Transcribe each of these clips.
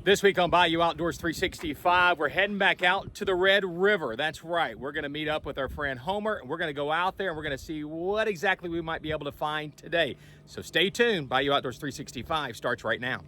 This week on Bayou Outdoors 365, we're heading back out to the Red River. That's right. We're going to meet up with our friend Homer, and we're going to go out there and we're going to see what exactly we might be able to find today. So stay tuned. Bayou Outdoors 365 starts right now.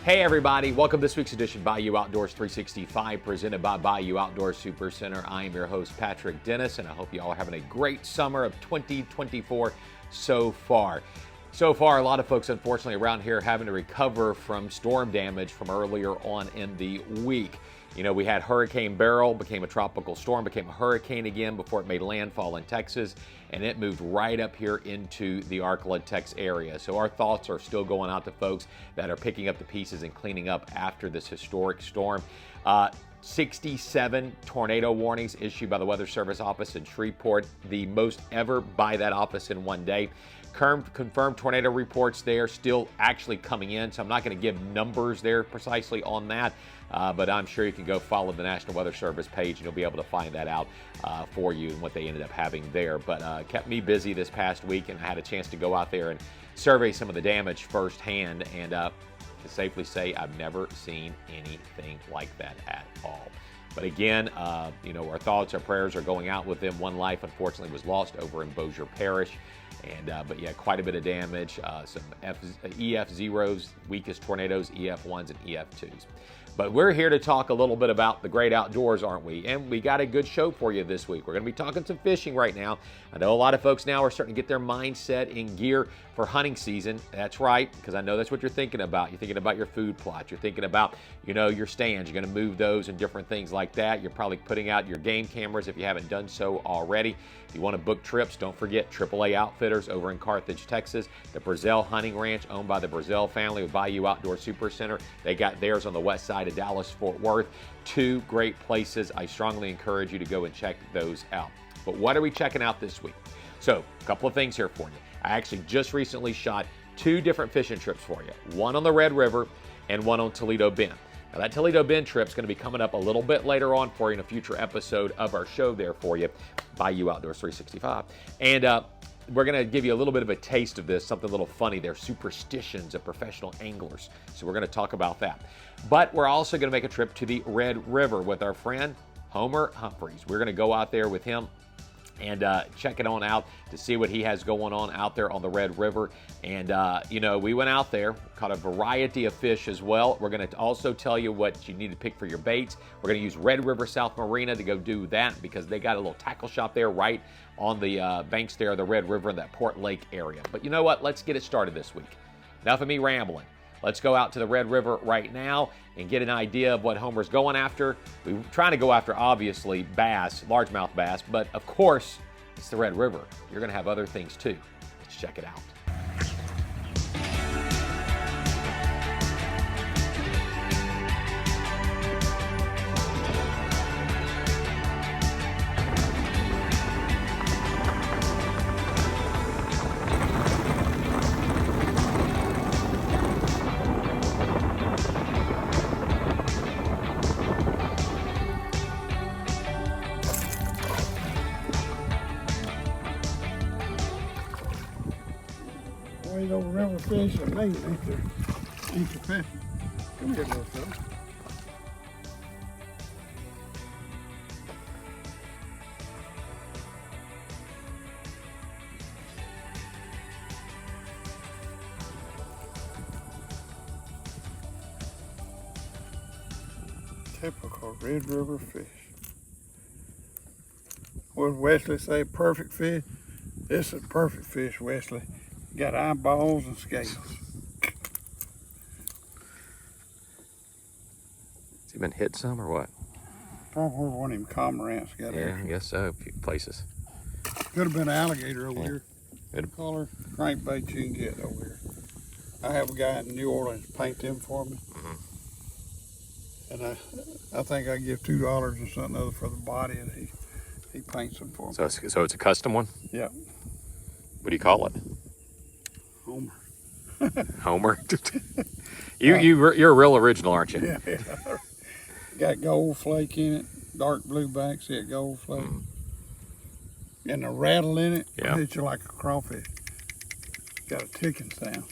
Hey everybody, welcome to this week's edition of Bayou Outdoors 365 presented by Bayou Outdoors Super Center. I am your host Patrick Dennis, and I hope you all are having a great summer of 2024 so far. So far, a lot of folks unfortunately around here having to recover from storm damage from earlier on in the week. You know, we had Hurricane Beryl, became a tropical storm, became a hurricane again before it made landfall in Texas, and it moved right up here into the Arklatex area. So our thoughts are still going out to folks that are picking up the pieces and cleaning up after this historic storm. 67 tornado warnings issued by the Weather Service office in Shreveport, the most ever by that office in one day. Confirmed tornado reports there still actually coming in, so I'm not going to give numbers there precisely on that, but I'm sure you can go follow the National Weather Service page and you'll be able to find that out for you and what they ended up having there. But kept me busy this past week, and I had a chance to go out there and survey some of the damage firsthand, and to safely say I've never seen anything like that at all. But again, you know, our thoughts, our prayers are going out with them. One life, unfortunately, was lost over in Bossier Parish. And but yeah, quite a bit of damage. Some EF0s, weakest tornadoes, EF1s, and EF2s. But we're here to talk a little bit about the great outdoors, aren't we? And we got a good show for you this week. We're going to be talking some fishing right now. I know a lot of folks now are starting to get their mindset in gear for hunting season. That's right, because I know that's what you're thinking about. You're thinking about your food plot. You're thinking about, you know, your stands. You're going to move those and different things like that. You're probably putting out your game cameras if you haven't done so already. If you want to book trips, don't forget AAA Outfitters over in Carthage, Texas. The Brazil Hunting Ranch, owned by the Brazil family with Bayou Outdoor Super Center. They got theirs on the west side of Dallas-Fort Worth. Two great places. I strongly encourage you to go and check those out. But what are we checking out this week? So, a couple of things here for you. I actually just recently shot two different fishing trips for you. One on the Red River and one on Toledo Bend. Now that Toledo Bend trip is going to be coming up a little bit later on for you in a future episode of our show there for you, Bayou Outdoors 365. And we're going to give you a little bit of a taste of this, something a little funny. They're superstitions of professional anglers. So we're going to talk about that. But we're also going to make a trip to the Red River with our friend Homer Humphreys. We're going to go out there with him and check it on out to see what he has going on out there on the Red River. And, you know, we went out there, caught a variety of fish as well. We're going to also tell you what you need to pick for your baits. We're going to use Red River South Marina to go do that because they got a little tackle shop there right on the banks there of the Red River in that Port Lake area. But you know what? Let's get it started this week. Enough of me rambling. Let's go out to the Red River right now and get an idea of what Homer's going after. We're trying to go after, obviously, bass, largemouth bass, but of course, it's the Red River. You're going to have other things too. Let's check it out. You don't remember fish or me, ain't there? Ain't the fish. Come here, little fella. Typical Red River fish. what Wesley say, perfect fish. This is perfect fish, Wesley. Got eyeballs and scales. Has he been hit some or what? Probably one of them cormorants got Yeah, here. I guess so. A few places. Could have been an alligator over here. Good. Color crankbait you can get over here. I have a guy in New Orleans paint them for me. And I think I give $2 or something other for the body, and he paints them for me. So it's a custom one? Yeah. What do you call it? Homer. Homer? You're a real original, aren't you? Yeah. Got gold flake in it, dark blue back, see it gold flake. And the rattle in it, Yeah. hits you like a crawfish. Got a ticking sound.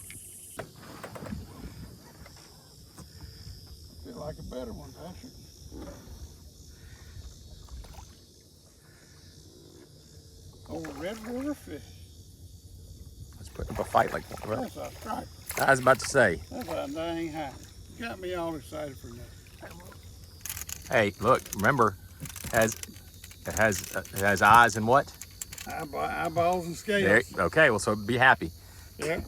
Feel like a better one, Patrick. Oh, redwater fish. Let's put up a fight like that. Well, That's a stripe. I was about to say. That's a dang high. Got me all excited for that. Hey, look, remember, it has eyes and what? Eyeballs and scales. There, okay, well, so be happy. Yeah.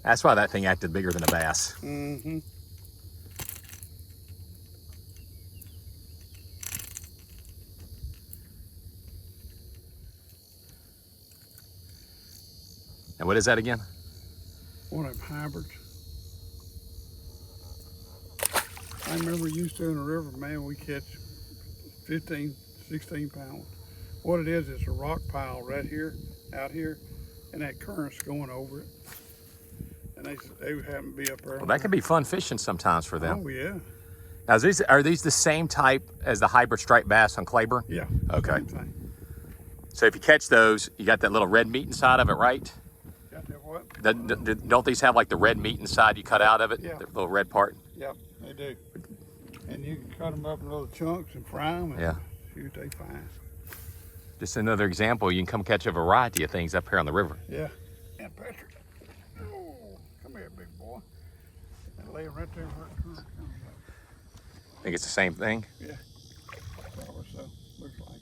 That's why that thing acted bigger than a bass. Mm-hmm. And what is that again? One of them hybrids. I remember used to in the river, man, we catch 15, 16 pounds. What it is, it's a rock pile right here, out here, and that current's going over it. And they happen to be up there. Well, that can be fun fishing sometimes for them. Oh, yeah. Now, are these the same type as the hybrid striped bass on Claiborne? Yeah. Okay. Same thing. So if you catch those, you got that little red meat inside of it, right? Got that what? Don't these have like the red meat inside you cut out of it? Yeah. The little red part? Yep, they do. And you can cut them up in little chunks and fry them. And Yeah. shoot, they fine. Just another example, you can come catch a variety of things up here on the river. Yeah. And Patrick. Oh, come here, big boy. And lay 'em right there where it comes up. Think it's the same thing? Yeah. Or so. Looks like it.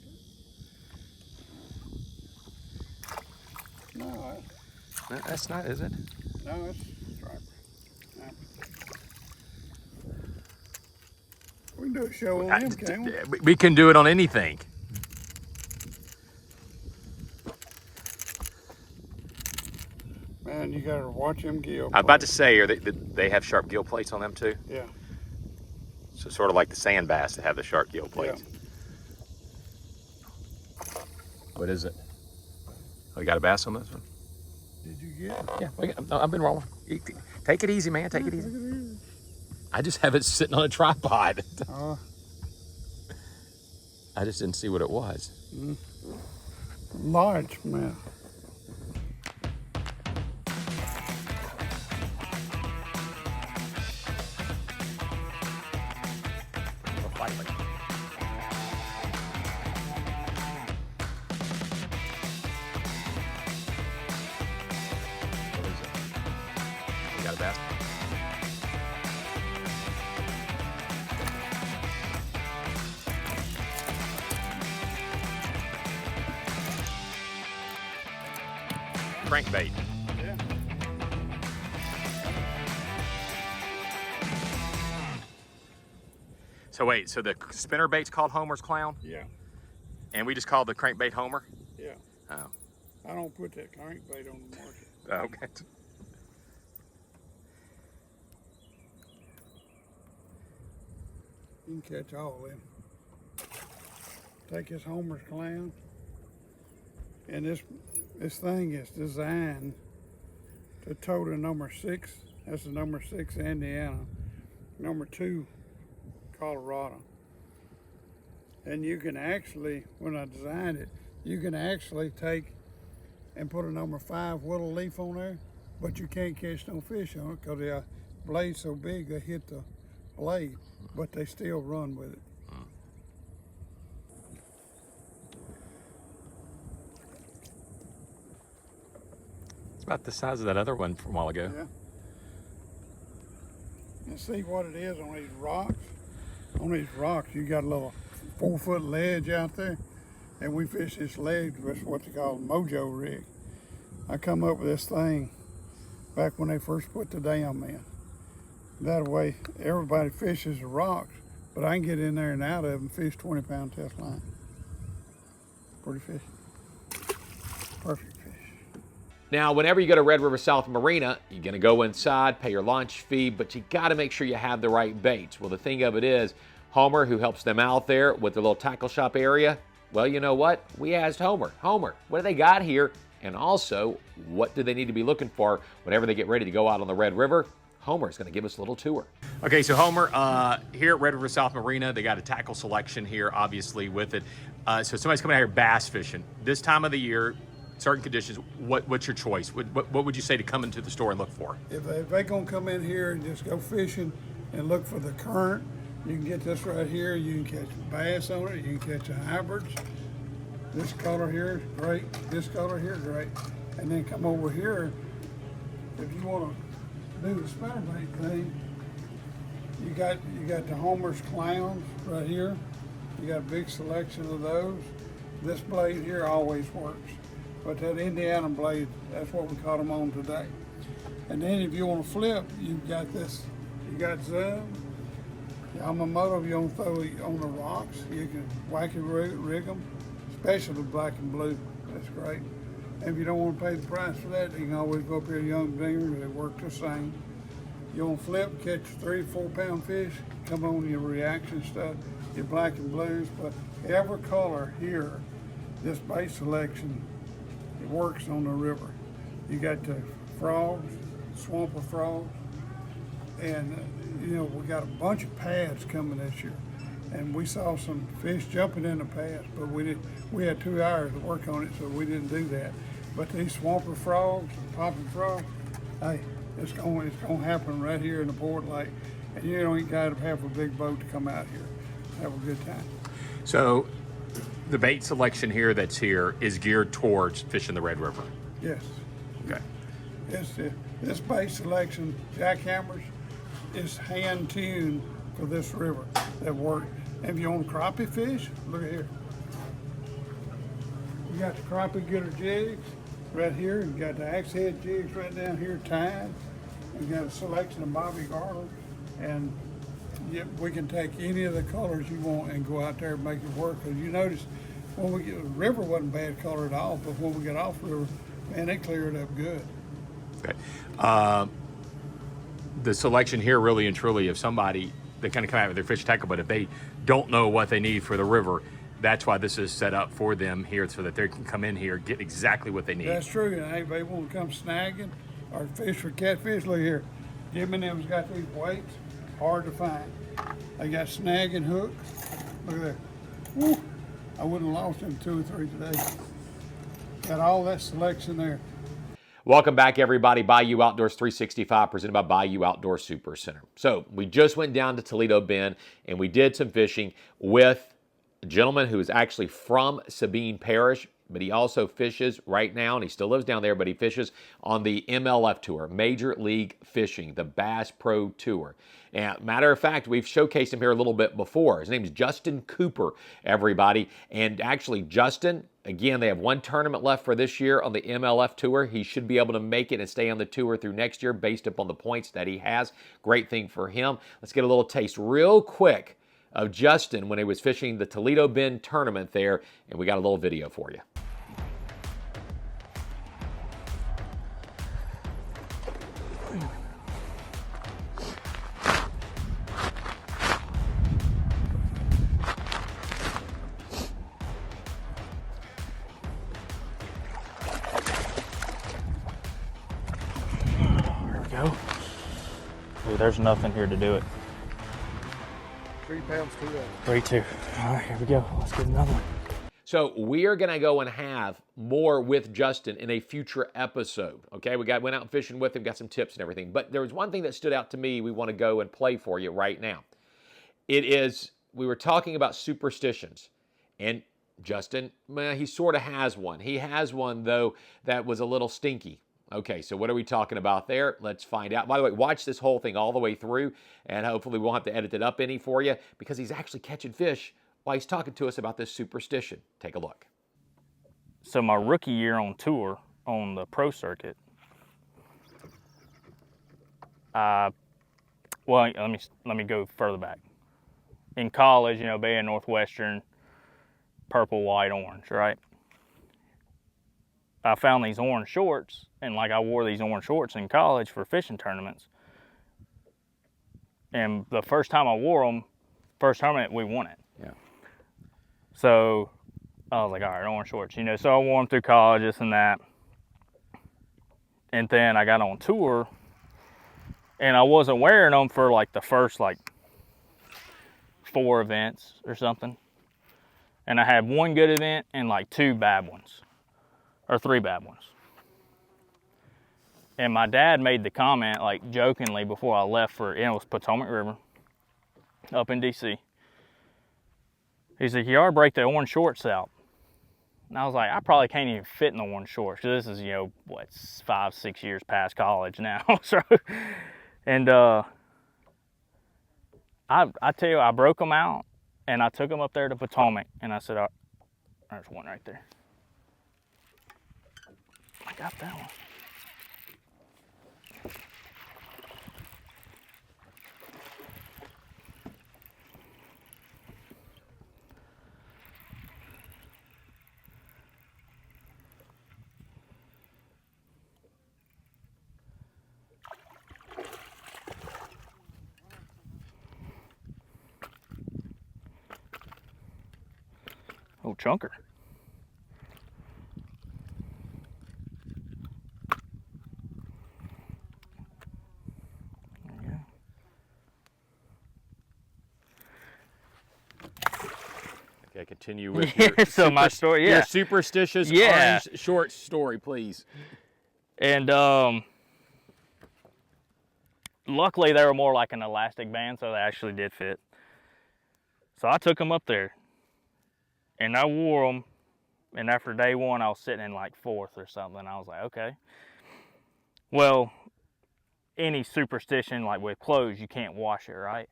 No, That's not, is it? no, it's striper. No. We can do a show on them, can't we? We can do it on anything. Man, you gotta watch them gill. I'm about to say, they have sharp gill plates on them too? Yeah. So sort of like the sand bass that have the sharp gill plates. Yeah. What is it? Oh, you got a bass on this one? Did you get it? Yeah, I've been rolling. Take it easy, man. Take it easy. I just have it sitting on a tripod. I just didn't see what it was. Large, man. What is it? You got a bass? Crankbait. Yeah. So wait, so the spinner bait's called Homer's Clown? Yeah. And we just call the crankbait Homer? Yeah. Oh. I don't put that crankbait on the market. Okay. You can catch all of them. Take this Homer's Clown, and this thing is designed to tow the number 6. That's the number 6 Indiana, number 2 Colorado. And you can actually, when I designed it, you can actually take and put a number 5 willow leaf on there, but you can't catch no fish on it because the blade's so big they hit the blade, but they still run with it. It's about the size of that other one from a while ago. Yeah. And see what it is on these rocks. On these rocks, you got a little 4-foot ledge out there, and we fish this ledge with what they call a mojo rig. I come up with this thing back when they first put the dam in. That way, everybody fishes the rocks, but I can get in there and out of them, fish 20-pound test line. Pretty fish. Perfect fish. Now, whenever you go to Red River South Marina, you're going to go inside, pay your launch fee, but you got to make sure you have the right baits. Well, the thing of it is, Homer, who helps them out there with the little tackle shop area, well, you know what? We asked Homer, what do they got here? And also, what do they need to be looking for whenever they get ready to go out on the Red River? Homer is going to give us a little tour. Okay, so Homer, here at Red River South Marina, they got a tackle selection here, obviously, with it. So somebody's coming out here bass fishing. This time of the year, certain conditions, what's your choice? What would you say to come into the store and look for? If they're going to come in here and just go fishing and look for the current, you can get this right here. You can catch bass on it. You can catch hybrids. This color here is great. This color here is great. And then come over here, if you want to do the spinnerbait thing, you got the Homer's Clowns right here. You got a big selection of those. This blade here always works, but that Indiana blade, that's what we caught them on today. And then if you want to flip, you've got this. You got zoom. Yamamoto, if you want to throw it on the rocks, you can whack and rig them, especially the black and blue. That's great. And if you don't want to pay the price for that, you can always go up here to Young Dinger. They work the same. You want to flip, catch 3 to 4 pound fish, come on your reaction stuff, your black and blues. But every color here, this bait selection, it works on the river. You got the frogs, swamper frogs, and you know, we got a bunch of pads coming this year. And we saw some fish jumping in the pads, but we had 2 hours to work on it, so we didn't do that. But these swamper frogs, popping frogs, hey, it's going to happen right here in the Port Lake. And you don't even got to have a big boat to come out here. Have a good time. So the bait selection here that's here is geared towards fishing the Red River. Yes. Okay. This bait selection, jackhammers, is hand tuned for this river that work. And if you want crappie fish, look at here. You got the crappie getter jigs right here. You got the axe head jigs right down here tied. You got a selection of Bobby Garland, and we can take any of the colors you want and go out there and make it work. Because you notice when we get the river wasn't bad color at all, but when we get off river, man, they clear it up good. Okay. The selection here, really and truly, if somebody, they kind of come out with their fish tackle, but if they don't know what they need for the river, that's why this is set up for them here, so that they can come in here, get exactly what they need. That's true. And hey, they want to come snagging or fish for catfish. Look here, Jim and them's got these weights, hard to find. They got snagging hooks. Look at that. Woo! I wouldn't have lost them 2 or 3 today. Got all that selection there. Welcome back, everybody. Bayou Outdoors 365, presented by Bayou Outdoor Super Center. So we just went down to Toledo Bend, and we did some fishing with a gentleman who is actually from Sabine Parish, but he also fishes right now, and he still lives down there, but he fishes on the MLF Tour, Major League Fishing, the Bass Pro Tour. And matter of fact, we've showcased him here a little bit before. His name is Justin Cooper, everybody. And actually, Justin, again, they have 1 tournament left for this year on the MLF Tour. He should be able to make it and stay on the tour through next year based upon the points that he has. Great thing for him. Let's get a little taste real quick of Justin when he was fishing the Toledo Bend tournament there, and we got a little video for you. Go. Ooh, there's nothing here to do it. 3 pounds, 2 ounces. 3, 2. All right, here we go. Let's get another one. So we are going to go and have more with Justin in a future episode. Okay, went out fishing with him, got some tips and everything. But there was one thing that stood out to me we want to go and play for you right now. It is, we were talking about superstitions. And Justin, well, he sort of has one. He has one, though, that was a little stinky. Okay, so what are we talking about there? Let's find out. By the way, watch this whole thing all the way through, and hopefully we won't have to edit it up any for you, because he's actually catching fish while he's talking to us about this superstition. Take a look. So my rookie year on tour on the pro circuit, well, let me go further back. In college, you know, being Northwestern, purple, white, orange, right? I found these orange shorts, and like I wore these orange shorts in college for fishing tournaments. And the first time I wore them, first tournament, we won it. Yeah. So I was like, all right, orange shorts, you know. So I wore them through college, this and that. And then I got on tour, and I wasn't wearing them for like the first like 4 events or something. And I had 1 good event and like 2 bad ones, or 3 bad ones. And my dad made the comment, like jokingly, before I left for, and it was Potomac River, up in DC. He's like, you ought to break the orange shorts out. And I was like, I probably can't even fit in the orange shorts. This is, you know, what, 5, 6 years past college now. So, and I tell you, I broke them out, and I took them up there to Potomac, and I said, oh, there's one right there. I got that one. Oh, chunker. There you go. Okay, continue with your So my story, yeah. your superstitious Yeah. orange short story, please. And luckily they were more like an elastic band, so they actually did fit. So I took them up there, and I wore them, and after day 1, I was sitting in like 4th or something. I was like, okay. Well, any superstition, like with clothes, you can't wash it, right?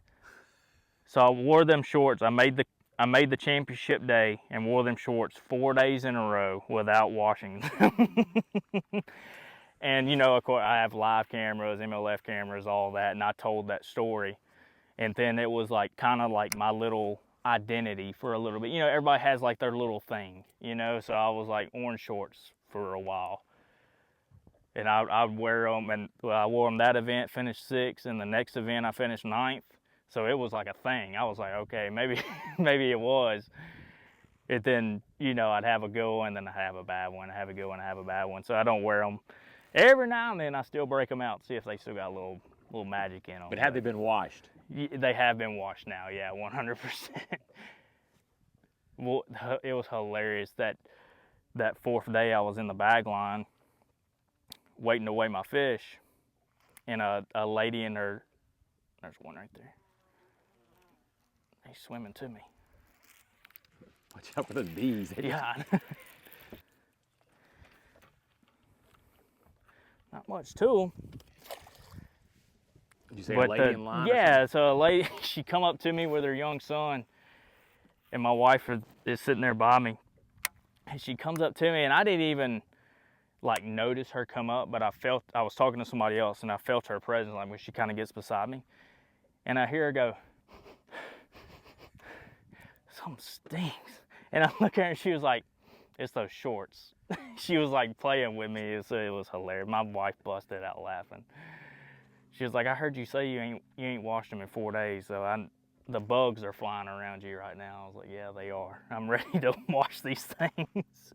So I wore them shorts. I made the championship day and wore them shorts 4 days in a row without washing them. And, you know, of course, I have live cameras, MLF cameras, all that, and I told that story. And then it was like kind of like my little identity for a little bit. You know, everybody has like their little thing, you know, so I was like orange shorts for a while. And I'd wear them, and I wore them that event, finished 6th, and the next event I finished 9th. So it was like a thing. I was like, okay, maybe it was. And then, you know, I'd have a good one, then I'd have a bad one, I have a good one, I have a bad one. So I don't wear them. Every now and then I still break them out, see if they still got a little magic in them. But have they been washed? They have been washed now, yeah, 100%. Well, it was hilarious that 4th day I was in the bag line waiting to weigh my fish, and a lady in her, there's one right there. He's swimming to me. Watch out for those bees. Yeah. Not much to them. Did you say a lady in line? Yeah, so a lady, she come up to me with her young son, and my wife is sitting there by me. And she comes up to me, and I didn't even like notice her come up, but I was talking to somebody else, and I felt her presence, like when she kind of gets beside me. And I hear her go, something stinks. And I look at her, and she was like, it's those shorts. She was like playing with me. It was hilarious. My wife busted out laughing. She was like, I heard you say you ain't washed them in 4 days, so the bugs are flying around you right now. I was like, yeah, they are. I'm ready to wash these things.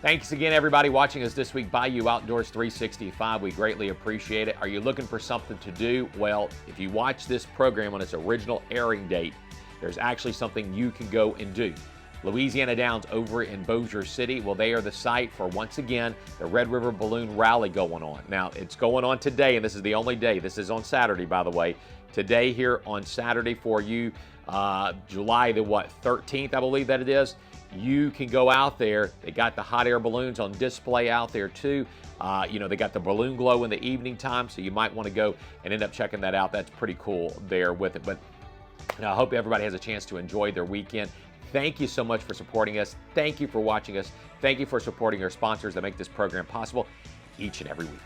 Thanks again, everybody, watching us this week. Bayou Outdoors 365. We greatly appreciate it. Are you looking for something to do? Well, if you watch this program on its original airing date, there's actually something you can go and do. Louisiana Downs over in Bossier City, well, they are the site for, once again, the Red River Balloon Rally going on. Now, it's going on today, and this is the only day. This is on Saturday, by the way. Today here on Saturday for you, July the 13th, I believe that it is. You can go out there. They got the hot air balloons on display out there too. You know, they got the balloon glow in the evening time, so you might want to go and end up checking that out. That's pretty cool there with it. But And I hope everybody has a chance to enjoy their weekend. Thank you so much for supporting us. Thank you for watching us. Thank you for supporting our sponsors that make this program possible each and every week.